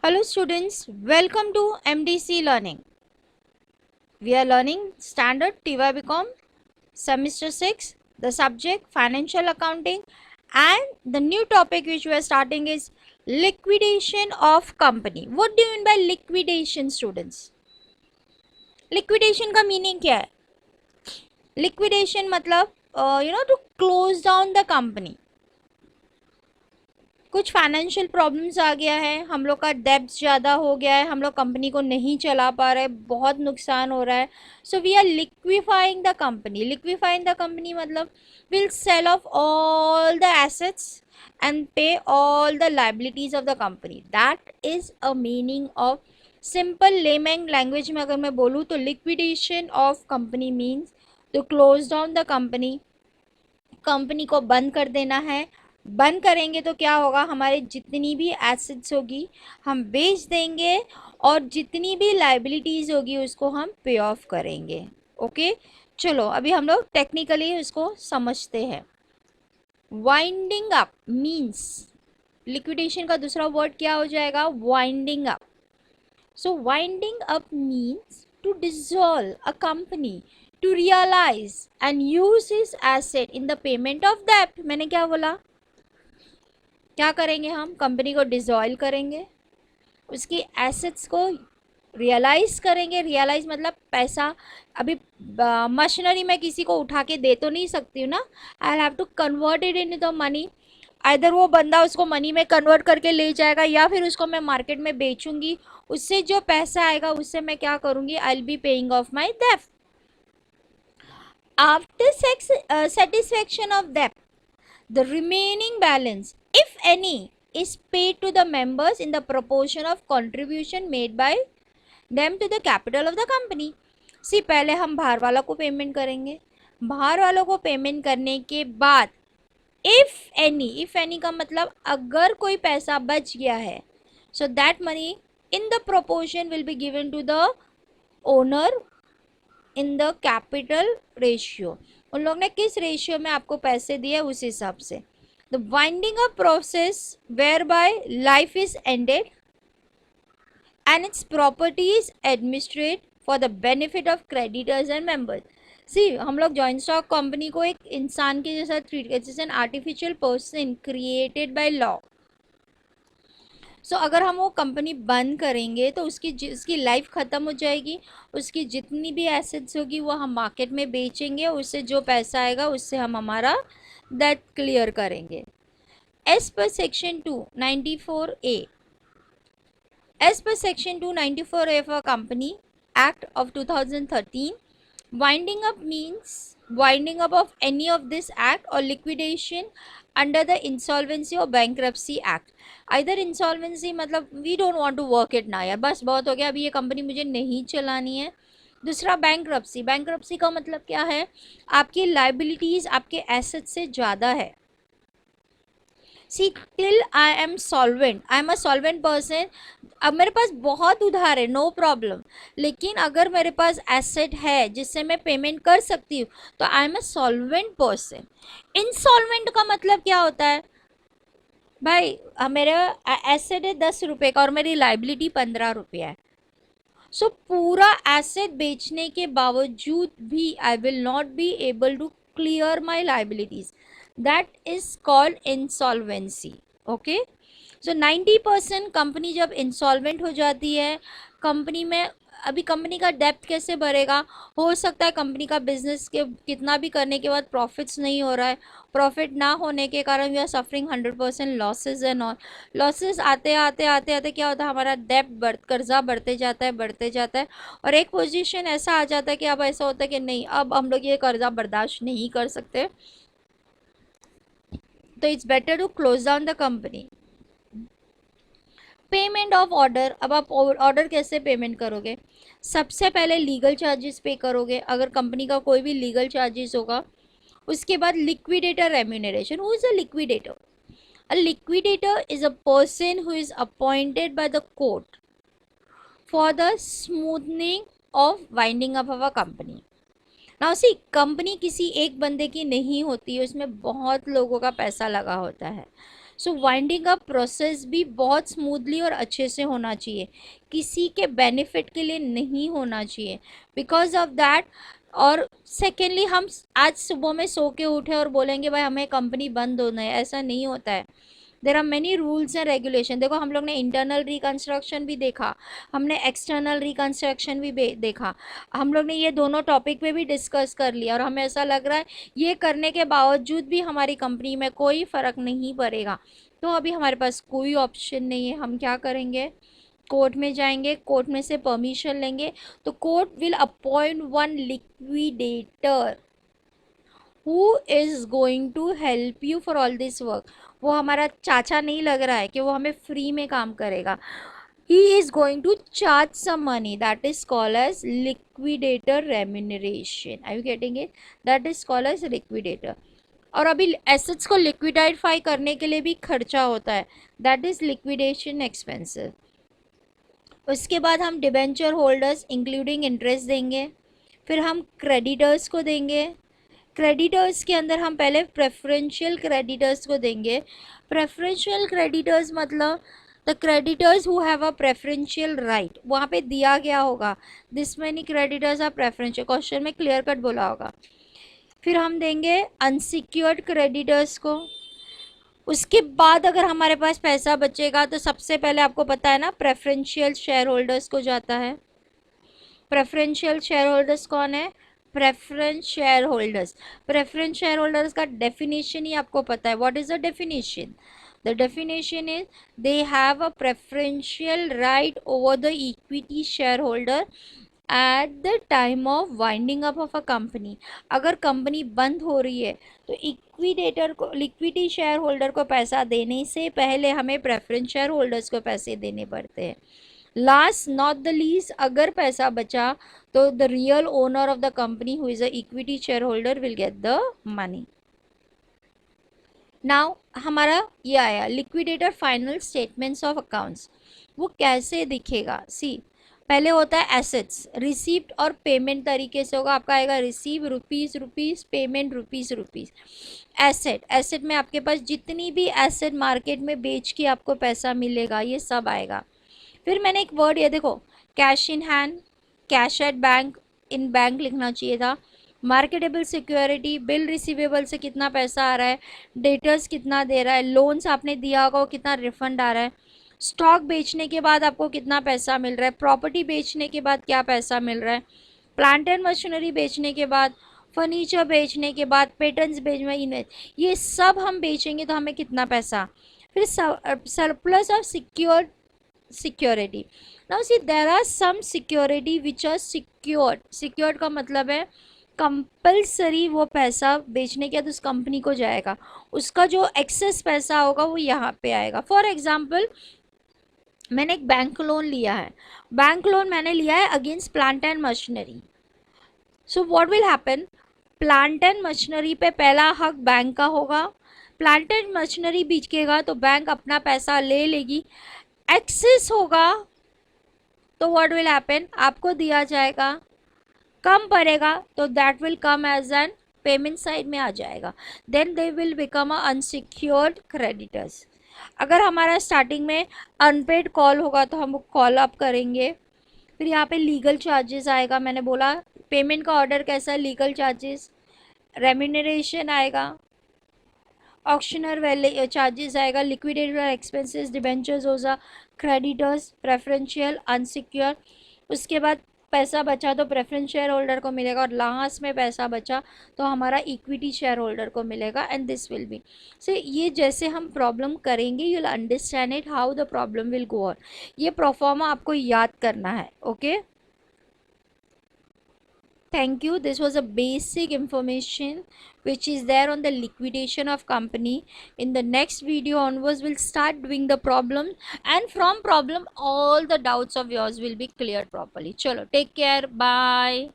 Hello students, welcome to MDC Learning. We are learning Standard TYBCom Semester 6, the subject Financial Accounting, and the new topic which we are starting is Liquidation of Company. What do you mean by liquidation, students? Liquidation का meaning क्या है? Liquidation मतलब to close down the company. कुछ financial problems आ गया है, हम लोग का डेब्ट ज़्यादा हो गया है, हम लोग कंपनी को नहीं चला पा रहे, बहुत नुकसान हो रहा है. So we are liquefying the company. Liquefying the company मतलब will sell off all the assets and pay all the liabilities of the company. That is a meaning of simple layman language में अगर मैं बोलूँ तो liquidation of company means to close down the company. Company को बंद कर देना है. बंद करेंगे तो क्या होगा, हमारे जितनी भी एसेट्स होगी हम बेच देंगे और जितनी भी लाइबिलिटीज़ होगी उसको हम पे ऑफ करेंगे. ओके, चलो अभी हम लोग टेक्निकली उसको समझते हैं. वाइंडिंग अप मीन्स, लिक्विडेशन का दूसरा वर्ड क्या हो जाएगा, winding up. So winding up means to dissolve a company, to realize and use his asset in the payment of debt. मैंने क्या बोला, क्या करेंगे हम, कंपनी को डिसॉल्व करेंगे, उसकी एसेट्स को रियलाइज करेंगे. रियलाइज मतलब पैसा, अभी मशीनरी में किसी को उठा के दे तो नहीं सकती हूँ ना, I have to convert it in the money. Either वो बंदा उसको मनी में कन्वर्ट करके ले जाएगा या फिर उसको मैं मार्केट में बेचूंगी. उससे जो पैसा आएगा उससे मैं क्या करूँगी, I will be paying of my डेब्ट. After satisfaction of debt, the remaining balance, if any, is paid to the members in the proportion of contribution made by them to the capital of the company. See, पहले हम बाहर वालों को payment करेंगे. बाहर वालों को पेमेंट करने के बाद if any का मतलब अगर कोई पैसा बच गया है, so that money in the proportion will be given to the owner in the capital ratio. उन लोग ने किस रेशियो में आपको पैसे दिए उस हिसाब से. The winding up process whereby life is ended and its properties administrate for the benefit of creditors and members. See, हम लोग जॉइंट स्टॉक कंपनी को एक इंसान के जैसा ट्रीट करते हैं, an artificial person created by law. So अगर हम वो कंपनी बंद करेंगे तो उसकी लाइफ ख़त्म हो जाएगी. उसकी जितनी भी एसेट्स होगी वो हम मार्केट में बेचेंगे, उससे जो पैसा आएगा उससे हम हमारा डेट क्लियर करेंगे. As per section 294A, as per section 294A of a company act of 2013, winding up means winding up of any of this act और लिक्विडेशन अंडर द इंसॉल्वेंसी और बैंक्रप्सी एक्ट. आइदर इंसॉल्वेंसी मतलब we don't want to work it ना, यार बस बहुत हो गया, अभी ये कंपनी मुझे नहीं चलानी है. दूसरा बैंक्रप्सी. बैंक्रप्सी का मतलब क्या है, आपकी लाइबिलिटीज़ आपके एसेट से ज़्यादा है. See, till I am solvent, I am a solvent person. अब मेरे पास बहुत उधार है, नो प्रॉब्लम, लेकिन अगर मेरे पास एसेट है जिससे मैं पेमेंट कर सकती हूँ तो आई am a solvent person. Insolvent का मतलब क्या होता है, भाई मेरा एसेट है 10 रुपये का और मेरी लाइबिलिटी 15 रुपया है. सो पूरा एसेट बेचने के बावजूद भी I will not be able to clear my liabilities. That is called insolvency. Okay, so 90% company जब इंसॉल्वेंट हो जाती है, कंपनी में अभी कंपनी का डेप्ट कैसे भरेगा. हो सकता है कंपनी का बिजनेस के कितना भी करने के बाद प्रॉफिट्स नहीं हो रहा है, प्रॉफिट ना होने के कारण we are suffering 100% losses and all. Losses आते आते आते आते क्या होता है, हमारा डेप्ट कर्जा बढ़ते जाता है और एक पोजीशन ऐसा आ जाता है कि अब ऐसा होता है कि नहीं, अब हम लोग ये कर्जा बर्दाश्त नहीं कर सकते, तो it's better to close down the company. Payment of order. अब आप ऑर्डर कैसे पेमेंट करोगे, सबसे पहले लीगल चार्जेस पे करोगे अगर कंपनी का कोई भी लीगल चार्जेस होगा. उसके बाद liquidator remuneration. Who is a liquidator? A liquidator is a person who is appointed by the court for the smoothening of winding up of a company. Now see, company किसी एक बंदे की नहीं होती है, उसमें बहुत लोगों का पैसा लगा होता है. सो वाइंडिंग अप प्रोसेस भी बहुत स्मूथली और अच्छे से होना चाहिए, किसी के बेनिफिट के लिए नहीं होना चाहिए, बिकॉज ऑफ दैट। और सेकेंडली, हम आज सुबह में सो के उठे और बोलेंगे भाई हमें कंपनी बंद होना है, ऐसा नहीं होता है। There are many rules and regulation. देखो हम लोग ने इंटरनल रिकन्स्ट्रक्शन भी देखा, हमने एक्सटर्नल रिकन्स्ट्रक्शन भी देखा, हम लोग ने ये दोनों टॉपिक पे भी डिस्कस कर लिया, और हमें ऐसा लग रहा है ये करने के बावजूद भी हमारी कंपनी में कोई फ़र्क नहीं पड़ेगा। तो अभी हमारे पास कोई ऑप्शन नहीं है, हम क्या करेंगे, कोर्ट में जाएंगे, कोर्ट में से परमिशन लेंगे। तो court will appoint one liquidator who is going to help you for all this work. वो हमारा चाचा नहीं लग रहा है कि वो हमें फ्री में काम करेगा। he is going to charge some money, that is called as liquidator remuneration. Are you getting it? That is called as liquidator. और अभी एसेट्स को लिक्विडाइफाई करने के लिए भी खर्चा होता है, दैट इज लिक्विडेशन एक्सपेंसिव। उसके बाद हम डिबेंचर होल्डर्स इंक्लूडिंग इंटरेस्ट देंगे, फिर हम क्रेडिटर्स को देंगे। क्रेडिटर्स के अंदर हम पहले प्रेफरेंशियल क्रेडिटर्स को देंगे। प्रेफरेंशियल क्रेडिटर्स मतलब the creditors who have a preferential right, वहाँ पे दिया गया होगा this many creditors are preferential, question में क्लियर कट बोला होगा। फिर हम देंगे अनसिक्योर्ड क्रेडिटर्स को। उसके बाद अगर हमारे पास पैसा बचेगा तो सबसे पहले आपको पता है ना प्रेफरेंशियल शेयर होल्डर्स को जाता है। प्रेफरेंशियल शेयर होल्डर्स कौन है? Preference share holders. Preference share holders का डेफिनेशन ही आपको पता है, what is the definition? The definition is they have a preferential right over the equity shareholder at the time of winding up of a company. अगर company बंद हो रही है तो इक्विडेटर को, लिक्विडी शेयर होल्डर को पैसा देने से पहले हमें प्रेफरेंस शेयर होल्डर्स को पैसे देने पड़ते हैं। लास्ट नॉट द लीस्ट, अगर पैसा बचा तो the real owner of the company who is a equity share holder will get the money. Now हमारा ये आया liquidator final statements of accounts. वो कैसे दिखेगा? सी, पहले होता है एसेट्स, रिसीप्ट और पेमेंट तरीके से होगा। आपका आएगा receive rupees rupees, payment rupees rupees. Asset, asset में आपके पास जितनी भी एसेट मार्केट में बेच के आपको पैसा मिलेगा ये सब आएगा। फिर मैंने एक वर्ड ये देखो, cash in hand, cash at bank, in bank लिखना चाहिए था। मार्केटेबल सिक्योरिटी, बिल रिसीवेबल से कितना पैसा आ रहा है, डेटर्स कितना दे रहा है, लोन्स आपने दिया होगा वो कितना रिफंड आ रहा है, स्टॉक बेचने के बाद आपको कितना पैसा मिल रहा है, प्रॉपर्टी बेचने के बाद क्या पैसा मिल रहा है, प्लांट एंड मशीनरी बेचने के बाद, फर्नीचर बेचने के बाद, पेटेंट्स बेचने, ये सब हम बेचेंगे तो हमें कितना पैसा। फिर surplus of secured security. Now see there are some security which are secured. Secured का मतलब है कंपल्सरी वो पैसा बेचने के बाद उस कंपनी को जाएगा, उसका जो एक्सेस पैसा होगा वो यहाँ पे आएगा। फॉर एग्जांपल, मैंने एक बैंक लोन लिया है, बैंक लोन मैंने लिया है against plant and machinery. So what will happen, plant and machinery पे पहला हक बैंक का होगा, प्लांट एंड मशीनरी बिकेगा तो बैंक अपना पैसा ले लेगी, एक्सेस होगा तो व्हाट विल हैपन, आपको दिया जाएगा, कम पड़ेगा तो that will come as an payment side में आ जाएगा, then they will become a unsecured creditors. अगर हमारा स्टार्टिंग में अनपेड कॉल होगा तो हम कॉल अप करेंगे। फिर यहाँ पे लीगल चार्जेस आएगा, मैंने बोला पेमेंट का ऑर्डर कैसा है, लीगल चार्जेस, रेम्यूनरेशन आएगा, ऑक्शनर वैल्यू चार्जेस आएगा, लिक्विडेटर एक्सपेंसेस, डिबेंचर्स होगा, क्रेडिटर्स, प्रेफरेंशियल, अनसिक्योर। उसके बाद पैसा बचा तो प्रेफरेंस शेयर होल्डर को मिलेगा, और लास्ट में पैसा बचा तो हमारा इक्विटी शेयर होल्डर को मिलेगा। एंड दिस विल बी से, ये जैसे हम प्रॉब्लम करेंगे you will understand it how the problem will go on. ये प्रोफॉर्मा आपको याद करना है, okay. Thank you. This was a basic information which is there on the liquidation of company. In the next video onwards, we'll start doing the problem, and from problem all the doubts of yours will be cleared properly. Chalo, take care. Bye.